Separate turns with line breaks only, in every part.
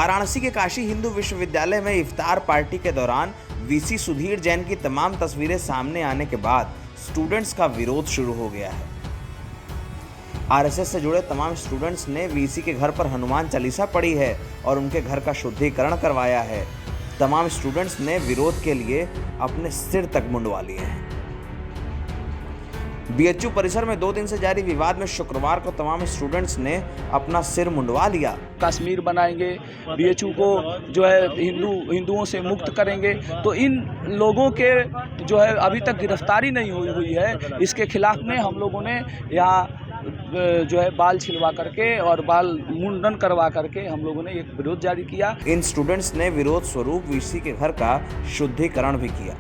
वाराणसी के काशी हिंदू विश्वविद्यालय में इफ्तार पार्टी के दौरान वीसी सुधीर जैन की तमाम तस्वीरें सामने आने के बाद स्टूडेंट्स का विरोध शुरू हो गया है। आरएसएस से जुड़े तमाम स्टूडेंट्स ने वीसी के घर पर हनुमान चालीसा पढ़ी है और उनके घर का शुद्धिकरण करवाया है। तमाम स्टूडेंट्स ने विरोध के लिए अपने सिर तक मुंडवा लिए हैं। बीएचयू परिसर में 2 दिन से जारी विवाद में शुक्रवार को तमाम स्टूडेंट्स ने अपना सिर मुंडवा लिया।
कश्मीर बनाएंगे, बीएचयू को जो है हिंदुओं से मुक्त करेंगे। तो इन लोगों के जो है अभी तक गिरफ्तारी नहीं हुई है। इसके खिलाफ में हम लोगों ने यहाँ जो है बाल छिलवा करके और बाल मुंडन करवा करके हम लोगों ने एक विरोध जारी किया।
इन स्टूडेंट्स ने विरोध स्वरूप वीसी के घर का शुद्धिकरण भी किया।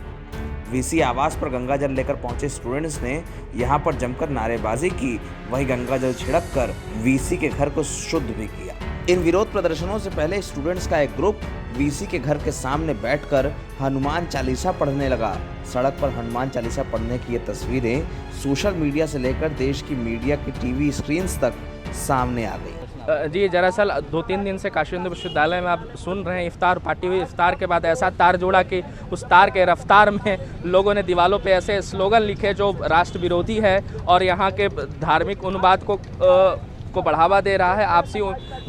वीसी आवास पर गंगाजल लेकर पहुंचे स्टूडेंट्स ने यहां पर जमकर नारेबाजी की, वहीं गंगाजल छिड़क कर वीसी के घर को शुद्ध भी किया। इन विरोध प्रदर्शनों से पहले स्टूडेंट्स का एक ग्रुप वीसी के घर के सामने बैठकर हनुमान चालीसा पढ़ने लगा। सड़क पर हनुमान चालीसा पढ़ने की ये तस्वीरें सोशल मीडिया से लेकर देश की मीडिया की टीवी स्क्रीन्स तक सामने आ गई।
जी, दरअसल 2-3 दिन से काशी हिंदू विश्वविद्यालय में आप सुन रहे हैं इफ्तार पार्टी हुई। इफ्तार के बाद ऐसा तार जोड़ा कि उस तार के रफ्तार में लोगों ने दीवारों पे ऐसे स्लोगन लिखे जो राष्ट्र विरोधी है और यहाँ के धार्मिक उन्माद को बढ़ावा दे रहा है, आपसी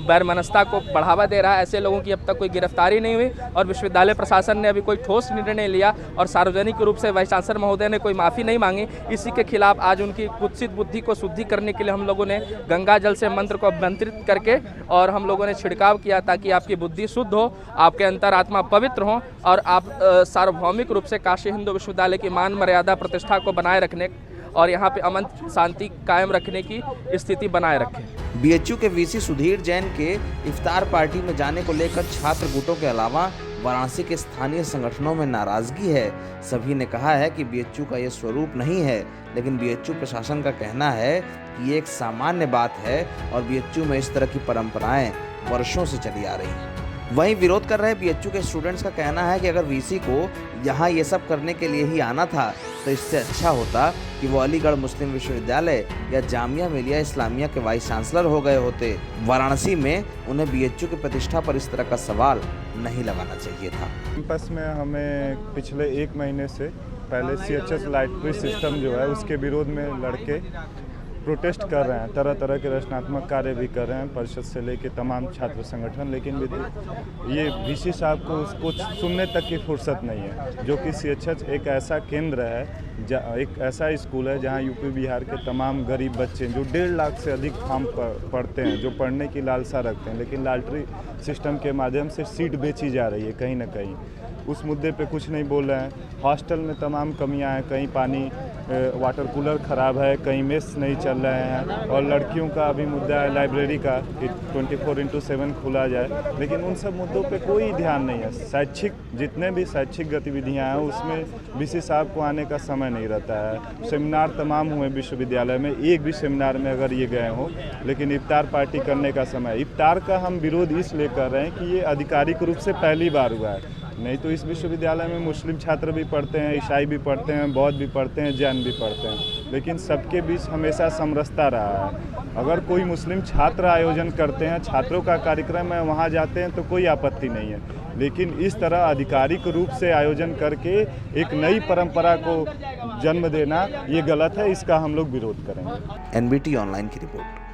बैरमनस्ता को बढ़ावा दे रहा है। ऐसे लोगों की अब तक कोई गिरफ्तारी नहीं हुई और विश्वविद्यालय प्रशासन ने अभी कोई ठोस निर्णय लिया और सार्वजनिक रूप से वाइस चांसलर महोदय ने कोई माफ़ी नहीं मांगी। इसी के खिलाफ आज उनकी कुत्सित बुद्धि को शुद्धि करने के लिए हम लोगों ने गंगा जल से मंत्र को अभिमंत्रित करके और हम लोगों ने छिड़काव किया ताकि आपकी बुद्धि शुद्ध हो, आपके अंतरात्मा पवित्र हो और आप सार्वभौमिक रूप से काशी हिंदू विश्वविद्यालय की मान मर्यादा प्रतिष्ठा को बनाए रखने और यहाँ पे अमन शांति कायम रखने की स्थिति बनाए रखें।
बीएचयू के वीसी सुधीर जैन के इफ्तार पार्टी में जाने को लेकर छात्र गुटों के अलावा वाराणसी के स्थानीय संगठनों में नाराजगी है। सभी ने कहा है कि बीएचयू का ये स्वरूप नहीं है, लेकिन बीएचयू प्रशासन का कहना है कि ये एक सामान्य बात है और बीएचयू में इस तरह की परंपराएं वर्षों से चली आ रही हैं। वहीं विरोध कर रहे बीएचयू के स्टूडेंट्स का कहना है कि अगर वीसी को यहाँ ये सब करने के लिए ही आना था तो इससे अच्छा होता कि वो अलीगढ़ मुस्लिम विश्वविद्यालय या जामिया मिलिया इस्लामिया के वाइस चांसलर हो गए होते। वाराणसी में उन्हें बीएचयू की प्रतिष्ठा पर इस तरह का सवाल नहीं लगाना चाहिए था।
कैंपस में हमें पिछले 1 महीने से पहले सीएचएस लाइब्रेरी सिस्टम जो है उसके विरोध में लड़के प्रोटेस्ट कर रहे हैं, तरह तरह के रचनात्मक कार्य भी कर रहे हैं, परिषद से लेके तमाम छात्र संगठन। लेकिन ये वीसी साहब को उसको सुनने तक की फुर्सत नहीं है, जो कि सीएचएस एक ऐसा केंद्र है, एक ऐसा स्कूल है जहां यूपी बिहार के तमाम गरीब बच्चे जो 1.5 लाख से अधिक फॉर्म पढ़ते हैं, जो पढ़ने की लालसा रखते हैं, लेकिन लॉटरी सिस्टम के माध्यम से सीट बेची जा रही है कहीं ना कहीं। उस मुद्दे पे कुछ नहीं बोल रहे हैं। हॉस्टल में तमाम कमियां हैं, कहीं पानी वाटर कूलर ख़राब है, कहीं मेस नहीं चल रहे हैं और लड़कियों का अभी मुद्दा है लाइब्रेरी का कि 24/7 खुला जाए, लेकिन उन सब मुद्दों पे कोई ध्यान नहीं है। शैक्षिक जितने भी शैक्षिक गतिविधियां हैं उसमें बीसी साहब को आने का समय नहीं रहता है। सेमिनार तमाम हुए विश्वविद्यालय में, एक भी सेमिनार में अगर ये गए हों, लेकिन इफ्तार पार्टी करने का समय। इफ्तार का हम विरोध इसलिए कर रहे हैं कि ये आधिकारिक रूप से पहली बार हुआ है, नहीं तो इस विश्वविद्यालय में मुस्लिम छात्र भी पढ़ते हैं, ईसाई भी पढ़ते हैं, बौद्ध भी पढ़ते हैं, जैन भी पढ़ते हैं, लेकिन सबके बीच हमेशा समरसता रहा है। अगर कोई मुस्लिम छात्र आयोजन करते हैं, छात्रों का कार्यक्रम है, वहाँ जाते हैं तो कोई आपत्ति नहीं है, लेकिन इस तरह आधिकारिक रूप से आयोजन करके एक नई परंपरा को जन्म देना ये गलत है। इसका हम लोग विरोध करेंगे।
एनबीटी ऑनलाइन की रिपोर्ट।